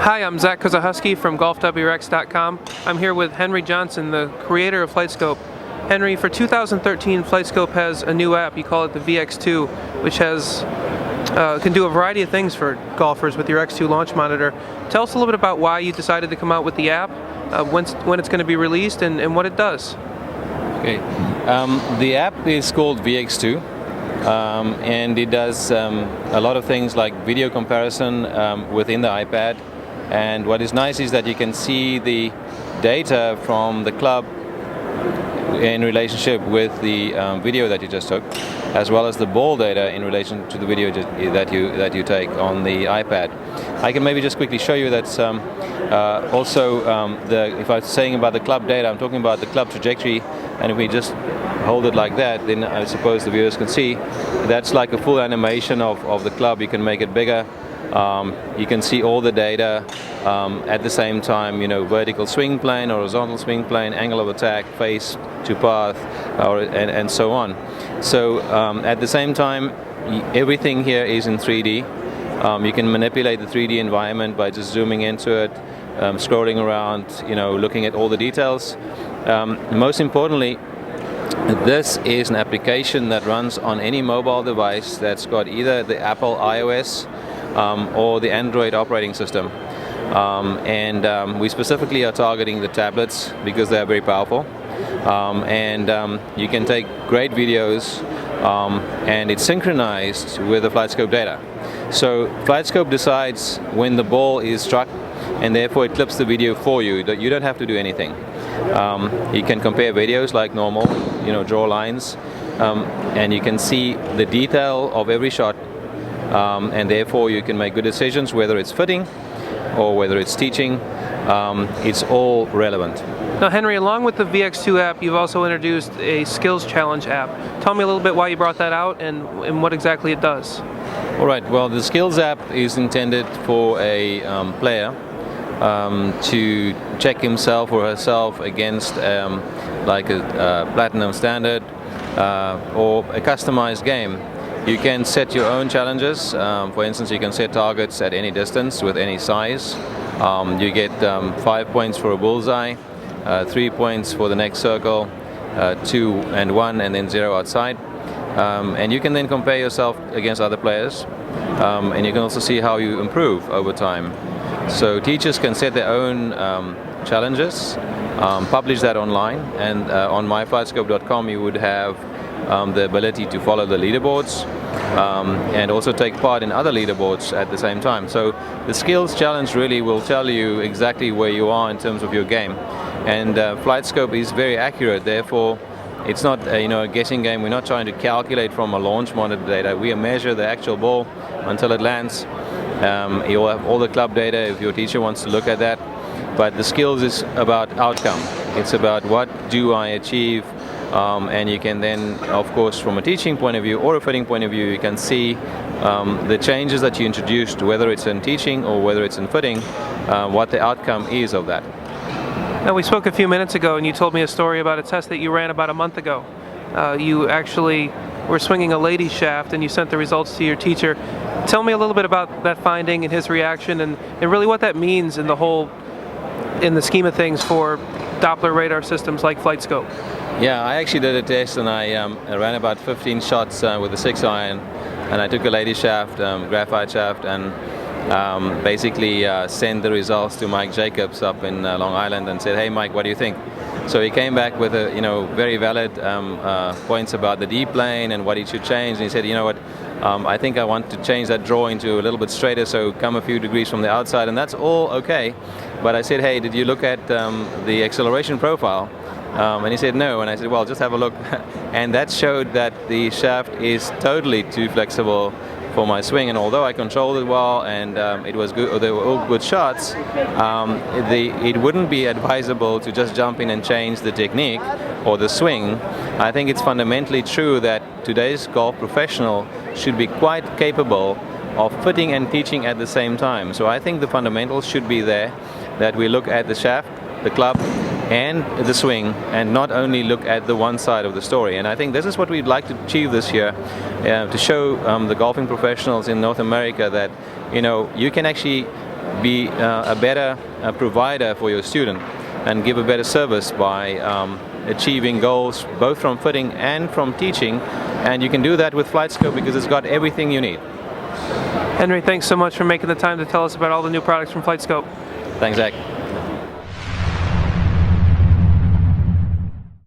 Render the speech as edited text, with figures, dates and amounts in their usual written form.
Hi, I'm Zach Kozuchowski from GolfWRX.com. I'm here with Henri Johnson, the creator of FlightScope. Henri, for 2013, FlightScope has a new app. You call it the VX2, which can do a variety of things for golfers with your X2 launch monitor. Tell us a little bit about why you decided to come out with the app, when it's going to be released, and what it does. Okay, the app is called VX2, and it does a lot of things like video comparison within the iPad. And what is nice is that you can see the data from the club in relationship with the video that you just took, as well as the ball data in relation to the video that you take on the iPad. I can maybe just quickly show you that if I was saying about the club data, I'm talking about the club trajectory, and if we just hold it like that, then I suppose the viewers can see that's like a full animation of the club. You can make it bigger. You can see all the data at the same time, vertical swing plane, horizontal swing plane, angle of attack, face to path, and so on. So at the same time, everything here is in 3D. You can manipulate the 3D environment by just zooming into it, scrolling around, looking at all the details. Most importantly, this is an application that runs on any mobile device that's got either the Apple iOS or the Android operating system. We specifically are targeting the tablets because they are very powerful. You can take great videos, and it's synchronized with the FlightScope data. So FlightScope decides when the ball is struck, and therefore it clips the video for you. You don't have to do anything. You can compare videos like normal, draw lines, and you can see the detail of every shot, and therefore you can make good decisions whether it's fitting or whether it's teaching. It's all relevant. Now, Henri, along with the VX2 app, you've also introduced a skills challenge app. Tell me a little bit why you brought that out and what exactly it does. All right. Well, the skills app is intended for a player to check himself or herself against like a platinum standard or a customized game. You can set your own challenges. For instance, you can set targets at any distance with any size. You get 5 points for a bullseye, 3 points for the next circle, 2 and 1, and then 0 outside. And you can then compare yourself against other players, and you can also see how you improve over time. So teachers can set their own challenges, publish that online, and on myflightscope.com you would have the ability to follow the leaderboards and also take part in other leaderboards at the same time. So the skills challenge really will tell you exactly where you are in terms of your game. And FlightScope is very accurate, therefore it's not a guessing game. We're not trying to calculate from a launch monitor data. We measure the actual ball until it lands. You'll have all the club data if your teacher wants to look at that. But the skills is about outcome. It's about what do I achieve. And you can then, of course, from a teaching point of view or a fitting point of view, you can see the changes that you introduced, whether it's in teaching or whether it's in fitting, what the outcome is of that. Now, we spoke a few minutes ago and you told me a story about a test that you ran about a month ago. You actually were swinging a lady shaft and you sent the results to your teacher. Tell me a little bit about that finding and his reaction and really what that means in the scheme of things for Doppler radar systems like FlightScope. Yeah, I actually did a test and I ran about 15 shots with a 6-iron, and I took a lady shaft, graphite shaft, and basically sent the results to Mike Jacobs up in Long Island and said, "Hey Mike, what do you think?" So he came back with very valid points about the D plane and what he should change, and he said, "You know what, I think I want to change that draw into a little bit straighter, so come a few degrees from the outside," and that's all okay. But I said, "Hey, did you look at the acceleration profile?" And he said no, and I said, well, just have a look. And that showed that the shaft is totally too flexible for my swing, and although I controlled it well and it was good, they were all good shots, it wouldn't be advisable to just jump in and change the technique or the swing. I think it's fundamentally true that today's golf professional should be quite capable of fitting and teaching at the same time. So I think the fundamentals should be there, that we look at the shaft, the club, and the swing, and not only look at the one side of the story. And I think this is what we'd like to achieve this year, to show the golfing professionals in North America that you can actually be a better provider for your student and give a better service by achieving goals both from fitting and from teaching. And you can do that with FlightScope because it's got everything you need. Henri, thanks so much for making the time to tell us about all the new products from FlightScope. Thanks, Zach.